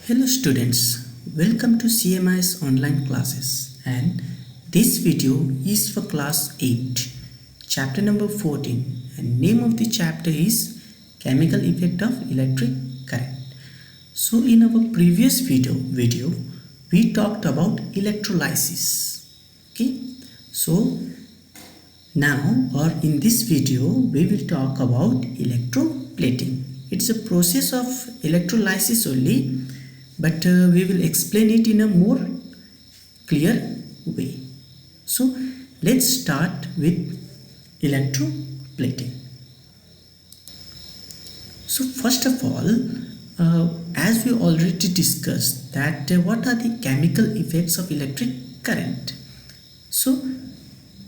Hello students, welcome to CMI's online classes, and this video is for class 8, chapter number 14, and name of the chapter is Chemical Effect of Electric Current. So in our previous video we talked about electrolysis. Okay, so now or in this video we will talk about electroplating. It's a process of electrolysis only, but we will explain it in a more clear way. So let's start with electroplating. So first of all, as we already discussed that what are the chemical effects of electric current. So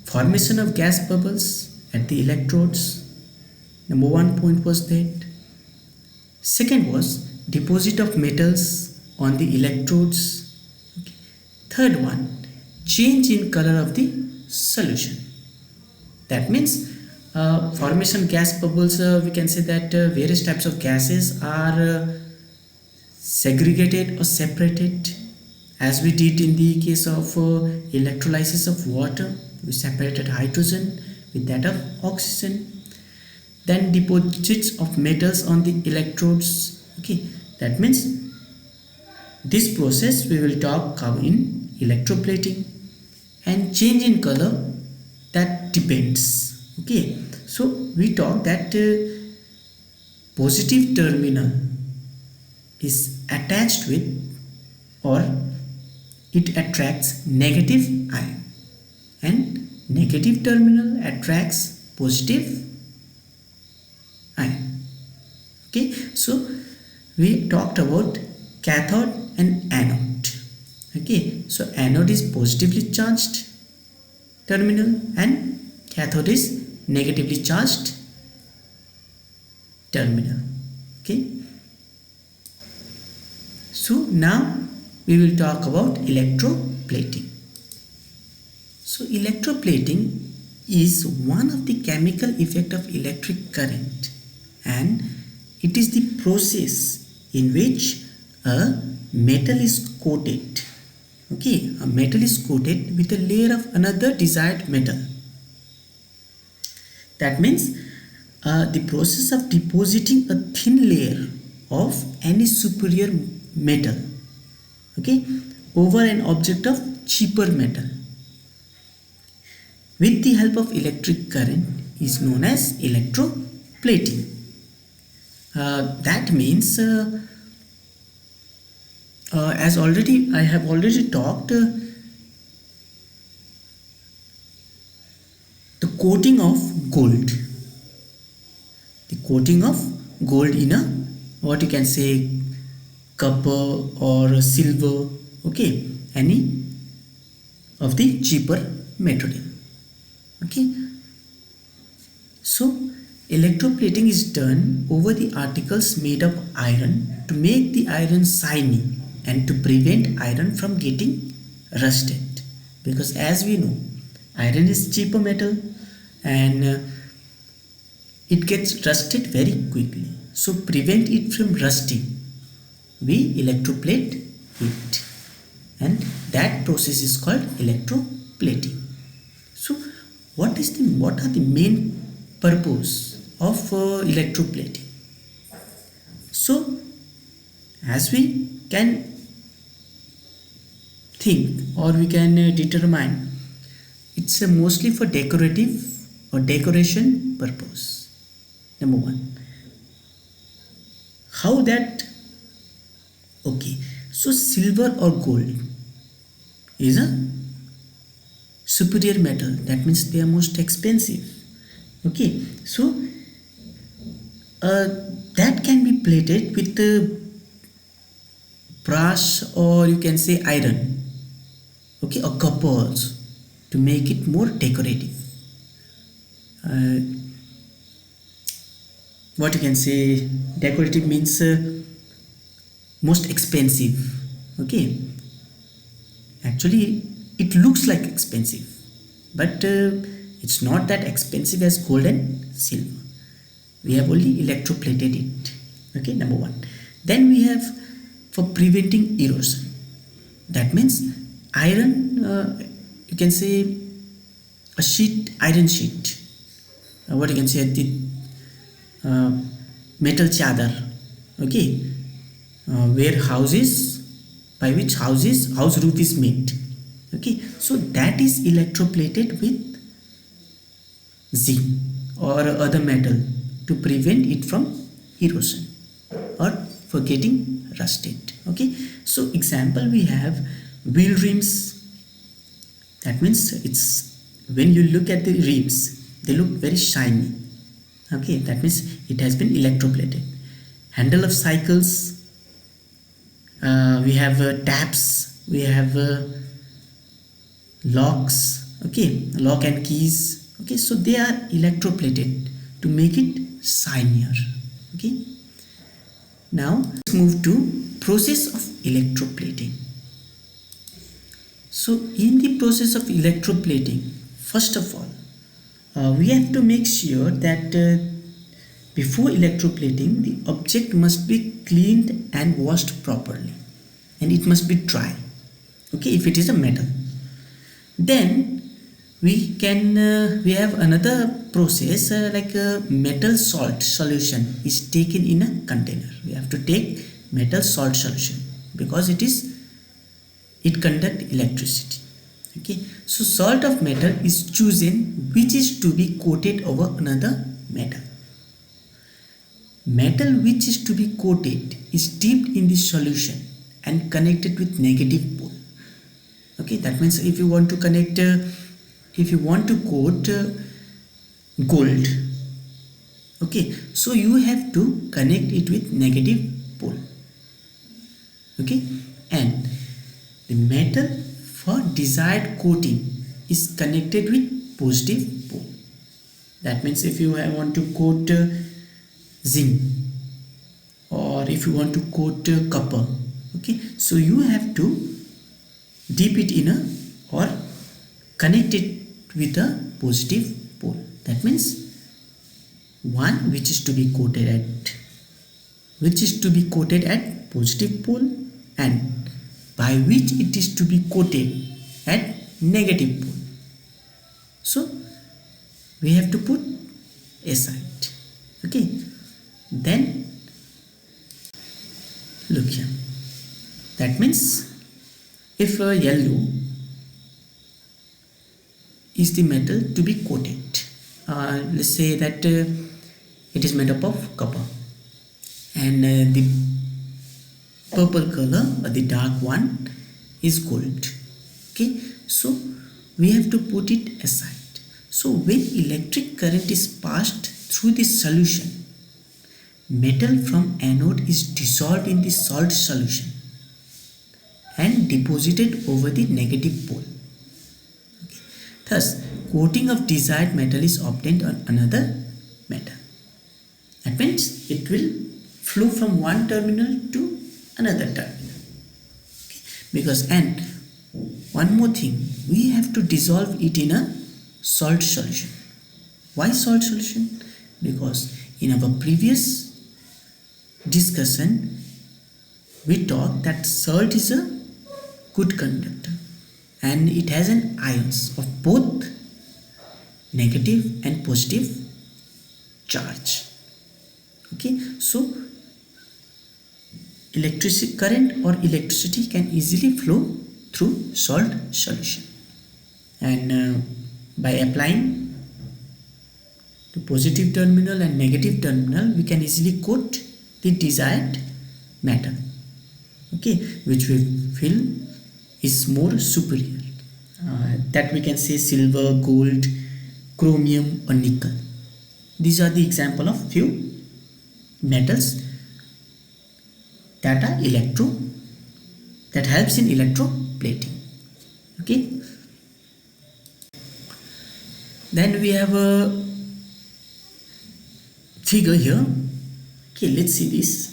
formation of gas bubbles at the electrodes, number one point was that. Second was deposit of metals on the electrodes. Okay. Third one, change in color of the solution. That means formation gas bubbles, we can say that various types of gases are segregated or separated, as we did in the case of electrolysis of water. We separated hydrogen with that of oxygen. Then deposits of metals on the electrodes. Okay, that means this process we will talk in electroplating. And change in color, that depends. Okay, so we talk that positive terminal is attached with, or it attracts negative ion, and negative terminal attracts positive ion. Okay, so we talked about cathode and anode. Okay, so anode is positively charged terminal and cathode is negatively charged terminal. Okay, so now we will talk about electroplating. So electroplating is one of the chemical effect of electric current, and it is the process in which a metal is coated. Okay, a metal is coated with a layer of another desired metal. That means the process of depositing a thin layer of any superior metal, okay, over an object of cheaper metal with the help of electric current is known as electroplating. That means as I have already talked, the coating of gold, in a, what you can say, copper or silver, okay, any of the cheaper material. Okay, so electroplating is done over the articles made of iron to make the iron shiny and to prevent iron from getting rusted, because as we know iron is cheaper metal and it gets rusted very quickly. So prevent it from rusting, we electroplate it, and that process is called electroplating. So what are the main purpose of electroplating? So as we can think, or we can determine, it's mostly for decorative or decoration purpose. Number one, how that, okay, so silver or gold is a superior metal, that means they are most expensive. Okay, so that can be plated with brass, or you can say iron, okay, or copper also, to make it more decorative. What you can say, decorative means most expensive. Okay, actually it looks like expensive, but it's not that expensive as gold and silver. We have only electroplated it. Okay, number one. Then we have for preventing erosion. That means iron, you can say a sheet, iron sheet, what you can say, the metal chadar, okay, where houses, by which house roof is made, okay, so that is electroplated with zinc or other metal to prevent it from erosion or for getting rusted. Okay, so example, we have wheel rims. That means it's, when you look at the rims, they look very shiny. Okay, that means it has been electroplated. Handle of cycles, we have taps, we have locks, okay, lock and keys, okay, so they are electroplated to make it shinier. Okay, now let's move to process of electroplating. So in the process of electroplating, first of all, we have to make sure that before electroplating, the object must be cleaned and washed properly, and it must be dry, okay, if it is a metal. Then we have another process, like a metal salt solution is taken in a container. We have to take metal salt solution because it conduct electricity. Okay, so salt of metal is chosen which is to be coated over another metal. Metal which is to be coated is dipped in the solution and connected with negative pole. Okay, that means if you want to connect, if you want to coat gold, okay, so you have to connect it with negative pole. Okay, and the metal for desired coating is connected with positive pole. That means if you want to coat zinc, or if you want to coat copper, okay, so you have to dip it in a, or connect it with a positive pole. That means one which is to be coated at positive pole, and by which it is to be coated at negative pole. So we have to put aside. Okay, then look here. That means if yellow is the metal to be coated, let's say that it is made up of copper, and the purple color, or the dark one, is gold. Okay, so we have to put it aside. So when electric current is passed through this solution, metal from anode is dissolved in the salt solution and deposited over the negative pole. Okay. Thus, coating of desired metal is obtained on another metal. That means it will flow from one terminal to another terminal. Okay. Because, and one more thing, we have to dissolve it in a salt solution. Why salt solution? Because in our previous discussion we talked that salt is a good conductor and it has an ions of both negative and positive charge. Okay, so electricity current or electricity can easily flow through salt solution, and by applying the positive terminal and negative terminal, we can easily coat the desired metal, okay, which we feel is more superior. That we can say silver, gold, chromium, or nickel. These are the example of few metals that are that helps in electroplating. Okay, then we have a figure here. Okay, let's see this.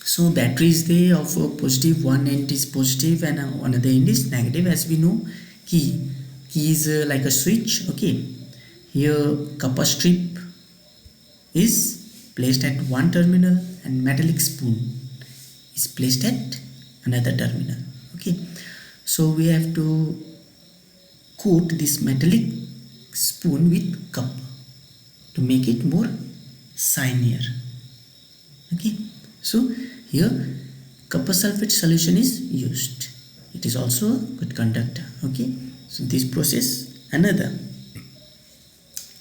So battery is there of a positive, one end is positive and another end is negative. As we know, key is like a switch. Okay, here copper strip is placed at one terminal and metallic spoon is placed at another terminal. Okay, so we have to coat this metallic spoon with copper to make it more shinier. Okay, so here copper sulfate solution is used. It is also a good conductor. Okay, so this process, another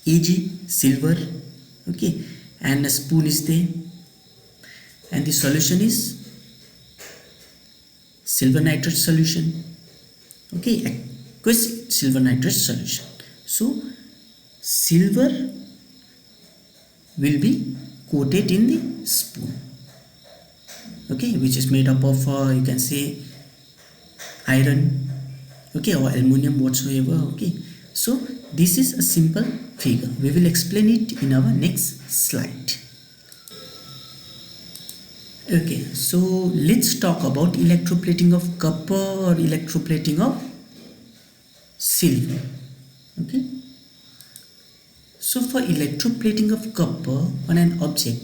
Ag silver, okay, and a spoon is there, and the solution is silver nitrate solution. Okay, aqueous silver nitrate solution. So silver will be coated in the spoon, okay, which is made up of you can say iron, okay, or aluminum whatsoever. Okay, so this is a simple figure. We will explain it in our next slide. Okay, so let's talk about electroplating of copper or electroplating of silver. Okay, so for electroplating of copper on an object,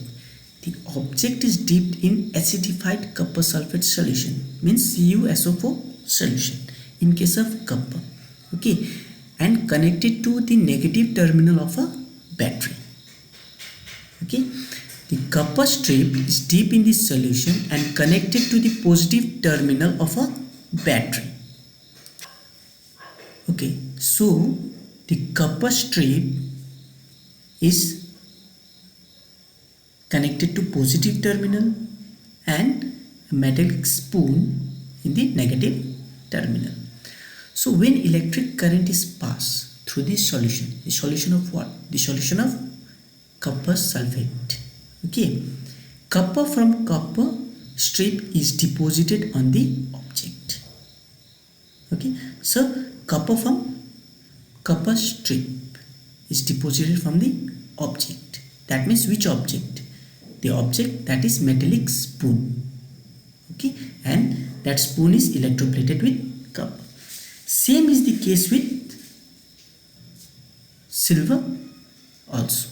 the object is dipped in acidified copper sulfate solution, means CuSO4 solution in case of copper, okay, and connected to the negative terminal of a battery. Okay, the copper strip is dipped in this solution and connected to the positive terminal of a battery. Okay, so the copper strip is connected to positive terminal and a metallic spoon in the negative terminal. So when electric current is passed through this solution, the solution of what? The solution of copper sulfate. Okay, copper from copper strip is deposited on the object. Okay, so copper from copper strip is deposited from the object. That means which object? The object that is metallic spoon. Okay, and that spoon is electroplated with copper. Same is the case with silver also.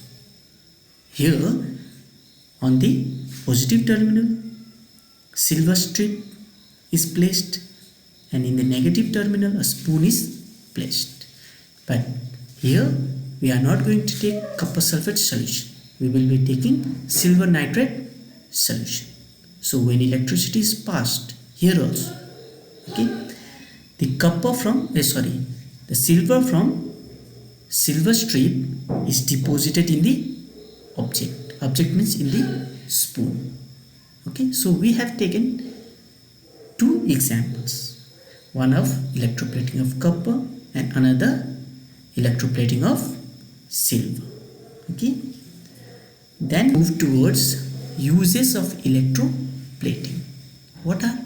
Here on the positive terminal, silver strip is placed, and in the negative terminal a spoon is placed. But here we are not going to take copper sulfate solution. We will be taking silver nitrate solution. So when electricity is passed here also, okay, the copper from the silver from silver strip is deposited in the object. Object means in the spoon. Okay, so we have taken two examples, one of electroplating of copper and another electroplating of silver. Okay, then move towards uses of electroplating. What are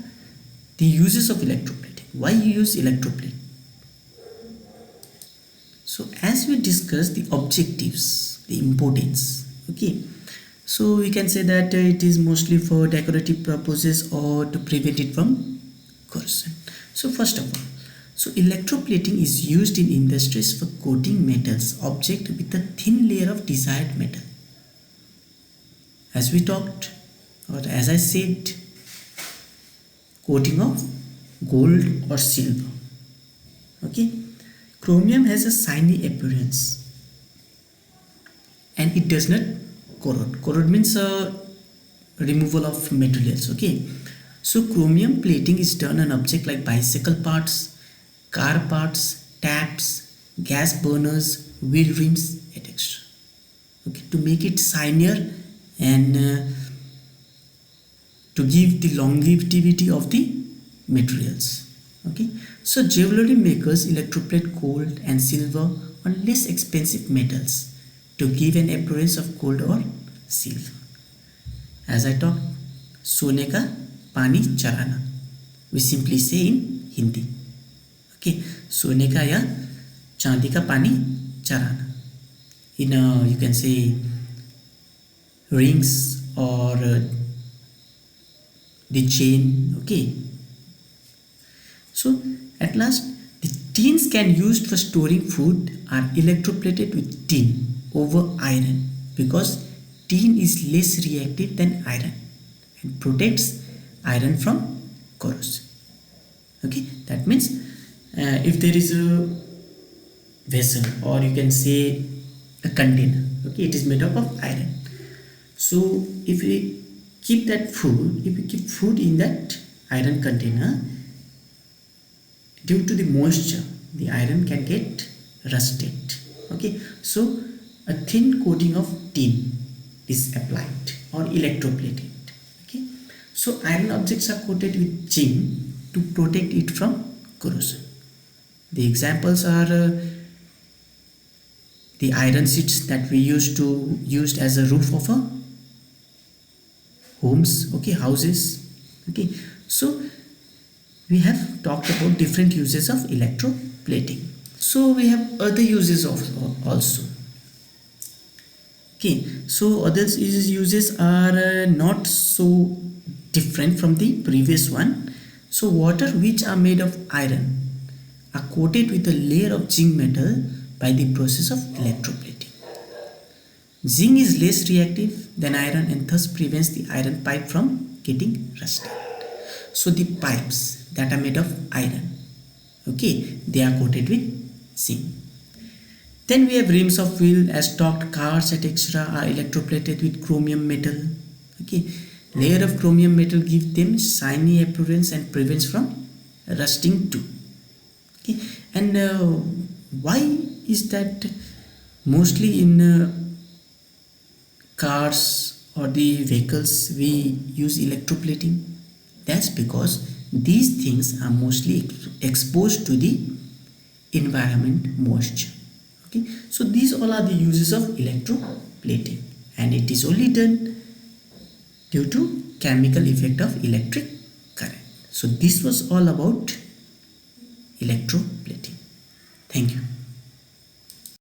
the uses of electroplating? Why you use electroplate? So as we discussed the objectives, the importance, okay, so we can say that it is mostly for decorative purposes or to prevent it from corrosion. So first of all, so electroplating is used in industries for coating metals object with a thin layer of desired metal. As we talked, or as I said, coating of gold or silver. Okay, chromium has a shiny appearance and it does not corrode. Corrode means removal of materials. Okay, so chromium plating is done on objects like bicycle parts, car parts, taps, gas burners, wheel rims, etc. Okay, to make it shinier and to give the longevity of the materials. Okay, so jewelry makers electroplate gold and silver on less expensive metals to give an appearance of gold or silver. As I talked, सोने का पानी चढ़ाना, we simply say in Hindi. Okay, सोने का या चांदी का पानी चढ़ाना. In you can say rings or the chain. Okay, so at last the tins can used for storing food are electroplated with tin over iron because tin is less reactive than iron and protects iron from corrosion. Okay, that means if there is a vessel, or you can say a container, okay, it is made up of iron. So if we keep food in that iron container, due to the moisture, the iron can get rusted. Okay, so a thin coating of tin is applied or electroplated. Okay, so iron objects are coated with zinc to protect it from corrosion. The examples are the iron sheets that we used as a roof of a homes, okay, houses. Okay, so we have talked about different uses of electroplating. So we have other uses of also. Okay, so other uses are not so different from the previous one. So water which are made of iron are coated with a layer of zinc metal by the process of electroplating. Zinc is less reactive than iron and thus prevents the iron pipe from getting rusted. So the pipes that are made of iron, okay, they are coated with zinc. Then we have rims of wheel, as stocked cars etc. are electroplated with chromium metal. Okay, layer of chromium metal gives them shiny appearance and prevents from rusting too. Okay, and why is that mostly in cars or the vehicles we use electroplating? That's because these things are mostly exposed to the environment moisture. Okay, so these all are the uses of electroplating, and it is only done due to chemical effect of electric current. So this was all about electroplating.